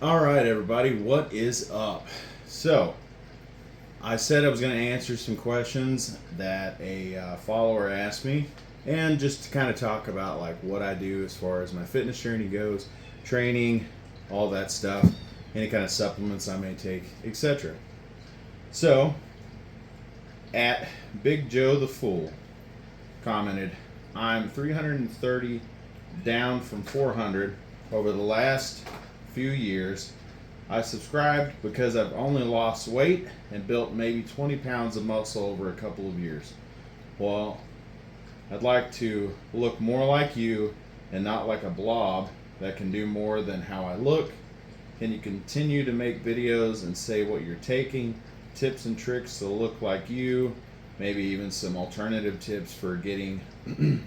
All right, everybody, what is up? So, I said I was going to answer some questions that a follower asked me, and just to kind of talk about like what I do as far as my fitness journey goes, training, all that stuff, any kind of supplements I may take, etc. So, at Big Joe the Fool commented, "I'm 330 down from 400 over the last few years. I subscribed because I've only lost weight and built maybe 20 pounds of muscle over a couple of years. Well, I'd like to look more like you and not like a blob that can do more than how I look. Can you continue to make videos and say what you're taking, tips and tricks to look like you, maybe even some alternative tips for getting in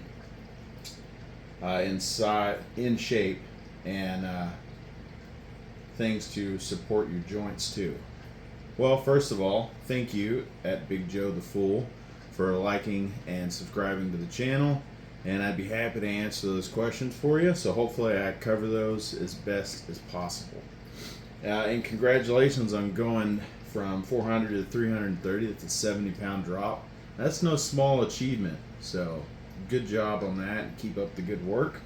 shape and things to support your joints too?" Well, first of all, thank you at Big Joe the Fool for liking and subscribing to the channel, and I'd be happy to answer those questions for you. So hopefully I cover those as best as possible. And congratulations on going from 400 to 330. That's a 70-pound drop. That's no small achievement. So good job on that, and keep up the good work.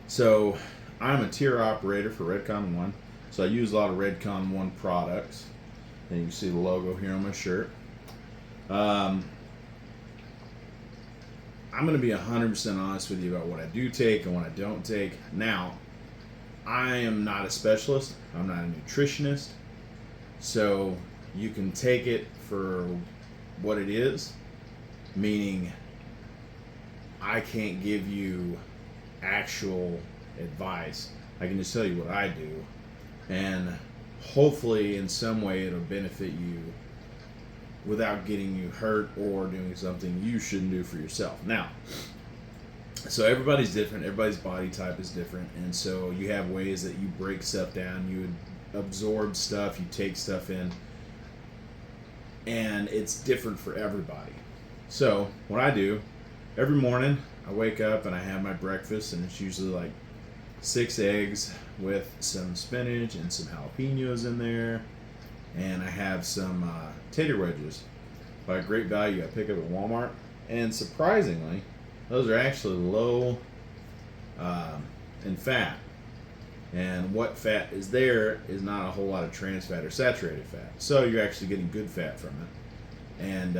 So I'm a tier operator for Redcon 1, so I use a lot of Redcon 1 products. And you can see the logo here on my shirt. I'm going to be 100% honest with you about what I do take and what I don't take. Now, I am not a specialist. I'm not a nutritionist. So you can take it for what it is, meaning I can't give you actual advice. I can just tell you what I do, and hopefully in some way it'll benefit you without getting you hurt or doing something you shouldn't do for yourself. Now, so everybody's different, everybody's body type is different, and so you have ways that you break stuff down, you absorb stuff, you take stuff in, and it's different for everybody. So what I do, every morning I wake up and I have my breakfast, and it's usually like 6 eggs with some spinach and some jalapenos in there, and I have some tater wedges by Great Value I pick up at Walmart, and surprisingly those are actually low in fat, and what fat is there is not a whole lot of trans fat or saturated fat, so you're actually getting good fat from it, and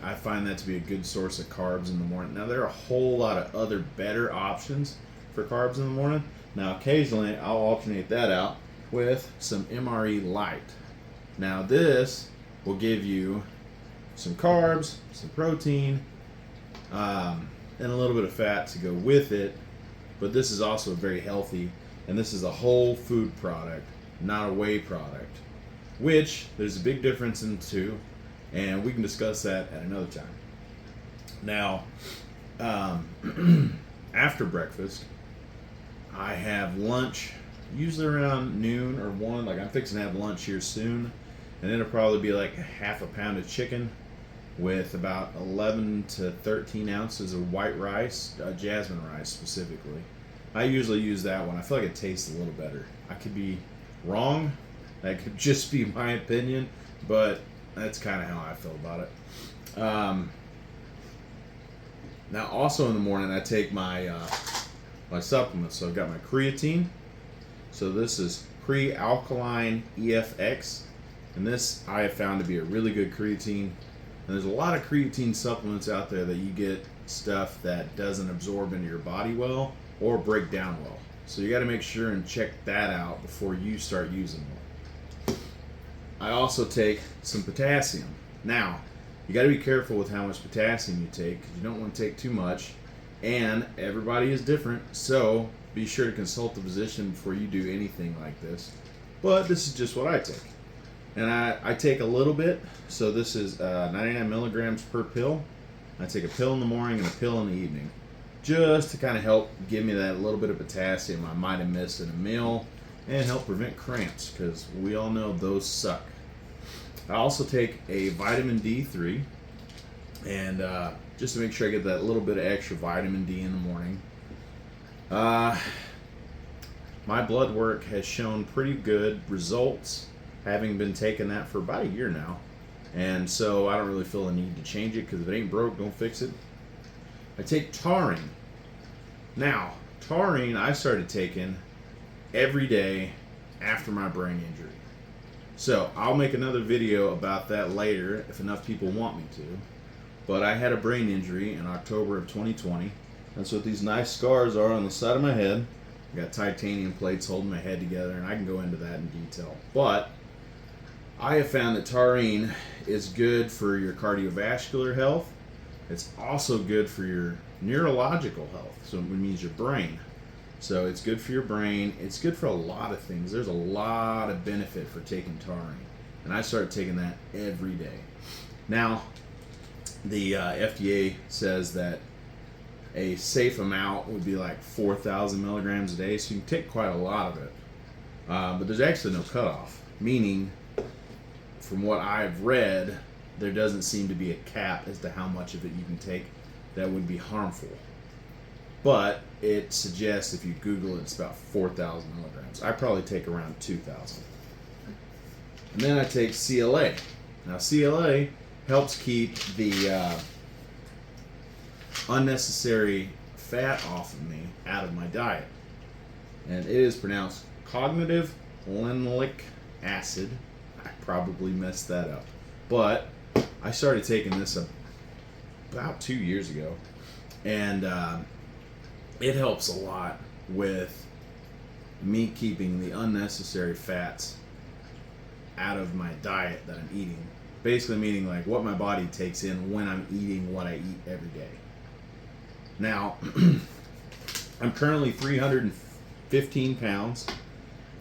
I find that to be a good source of carbs in the morning. Now, there are a whole lot of other better options for carbs in the morning. Now, occasionally, I'll alternate that out with some MRE Light. Now, this will give you some carbs, some protein, and a little bit of fat to go with it. But this is also very healthy, and this is a whole food product, not a whey product, which there's a big difference in the two. And we can discuss that at another time. Now, after breakfast, I have lunch, usually around noon or 1. Like, I'm fixing to have lunch here soon. And it'll probably be like half a pound of chicken with about 11 to 13 ounces of white rice, jasmine rice specifically. I usually use that one. I feel like it tastes a little better. I could be wrong. That could just be my opinion. But that's kind of how I feel about it. Now, also in the morning, I take my my supplements. So I've got my creatine. So this is pre-alkaline EFX, and this I have found to be a really good creatine. And there's a lot of creatine supplements out there that you get stuff that doesn't absorb into your body well or break down well. So you got to make sure and check that out before you start using them. I also take some potassium. Now, you got to be careful with how much potassium you take, because you don't want to take too much, and everybody is different, so be sure to consult the physician before you do anything like this. But this is just what I take. And I take a little bit, so this is 99 milligrams per pill. I take a pill in the morning and a pill in the evening, just to kind of help give me that little bit of potassium I might have missed in a meal, and help prevent cramps, because we all know those suck. I also take a vitamin D3, and just to make sure I get that little bit of extra vitamin D in the morning. my blood work has shown pretty good results, having been taking that for about a year now. And so I don't really feel a need to change it, because if it ain't broke, don't fix it. I take taurine. Now, taurine I started taking every day after my brain injury. So I'll make another video about that later if enough people want me to. But I had a brain injury in October of 2020. That's what these nice scars are on the side of my head. I got titanium plates holding my head together, and I can go into that in detail. But I have found that taurine is good for your cardiovascular health. It's also good for your neurological health, so it means your brain. So it's good for your brain. It's good for a lot of things. There's a lot of benefit for taking taurine, and I started taking that every day. Now, the FDA says that a safe amount would be like 4,000 milligrams a day, so you can take quite a lot of it. But there's actually no cutoff, meaning, from what I've read, there doesn't seem to be a cap as to how much of it you can take that would be harmful. But it suggests, if you Google it, it's about 4,000 milligrams. I probably take around 2,000. And then I take CLA. Now, CLA helps keep the unnecessary fat off of me, out of my diet. And it is pronounced cognitive linoleic acid. I probably messed that up. But I started taking this about 2 years ago. And it helps a lot with me keeping the unnecessary fats out of my diet that I'm eating. Basically meaning like what my body takes in when I'm eating what I eat every day. Now, I'm currently 315 pounds,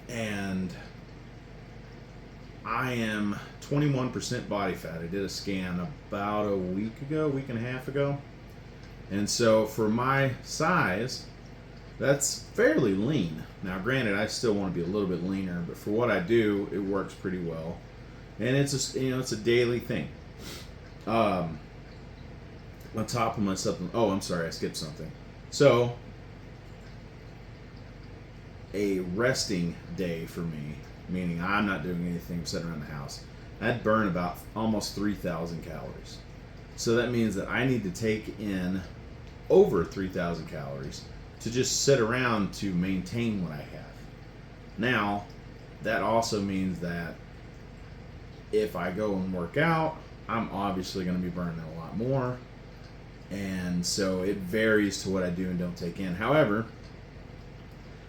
and I am 21% body fat. I did a scan about a week and a half ago. And so for my size, that's fairly lean. Now, granted, I still want to be a little bit leaner, but for what I do, it works pretty well. And it's a daily thing. On top of my supplement. Oh, I'm sorry, I skipped something. So, a resting day for me, meaning I'm not doing anything but sitting around the house, I'd burn about almost 3,000 calories. So that means that I need to take in over 3,000 calories to just sit around to maintain what I have. Now, that also means that if I go and work out, I'm obviously going to be burning a lot more. And so it varies to what I do and don't take in. However,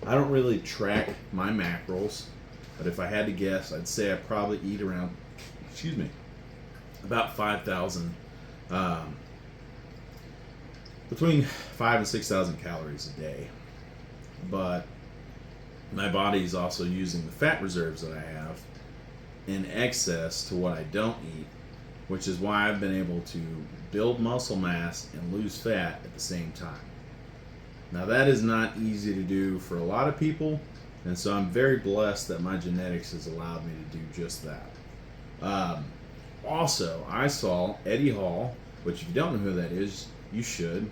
I don't really track my macros, but if I had to guess, I'd say I probably eat around, about 5,000, between 5,000 and 6,000 calories a day. But my body is also using the fat reserves that I have in excess to what I don't eat, which is why I've been able to build muscle mass and lose fat at the same time. Now, that is not easy to do for a lot of people, and so I'm very blessed that my genetics has allowed me to do just that. Also, I saw Eddie Hall, which if you don't know who that is, you should.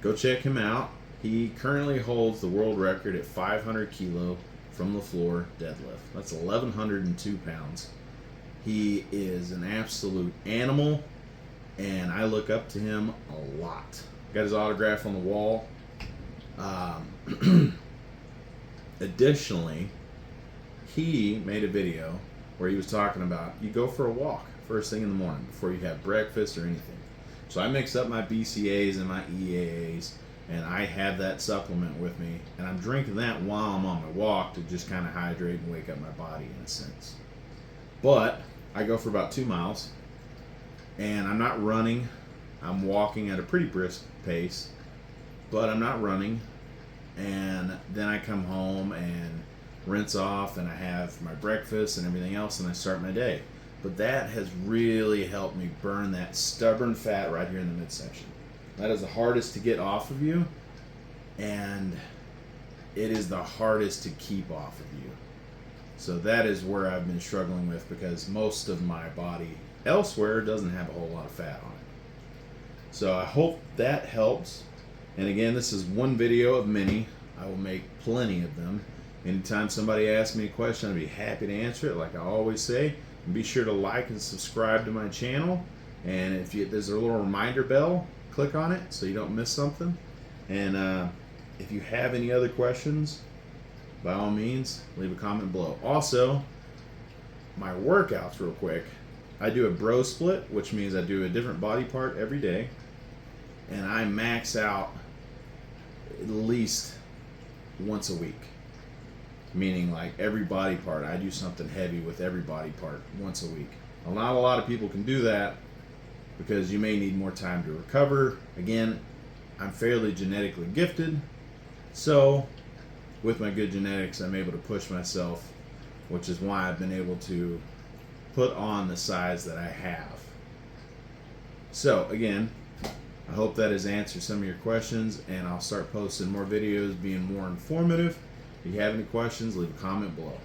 Go check him out. He currently holds the world record at 500 kilo from the floor deadlift. That's 1,102 pounds. He is an absolute animal, and I look up to him a lot. Got his autograph on the wall. Additionally, he made a video where he was talking about you go for a walk first thing in the morning before you have breakfast or anything. So I mix up my BCAAs and my EAAs, and I have that supplement with me, and I'm drinking that while I'm on my walk to just kind of hydrate and wake up my body in a sense. But I go for about 2 miles, and I'm not running. I'm walking at a pretty brisk pace, but I'm not running. And then I come home and rinse off, and I have my breakfast and everything else, and I start my day. But that has really helped me burn that stubborn fat right here in the midsection. That is the hardest to get off of you, and it is the hardest to keep off of you. So that is where I've been struggling with, because most of my body elsewhere doesn't have a whole lot of fat on it. So I hope that helps. And again, this is one video of many. I will make plenty of them. Anytime somebody asks me a question, I'll be happy to answer it, like I always say. And be sure to like and subscribe to my channel. And if there's a little reminder bell, click on it so you don't miss something. And if you have any other questions, by all means, leave a comment below. Also, my workouts real quick. I do a bro split, which means I do a different body part every day. And I max out at least once a week. Meaning like every body part, I do something heavy with every body part once a week. Not a lot of people can do that because you may need more time to recover. Again, I'm fairly genetically gifted. So with my good genetics, I'm able to push myself, which is why I've been able to put on the size that I have. So again, I hope that has answered some of your questions, and I'll start posting more videos being more informative. If you have any questions, leave a comment below.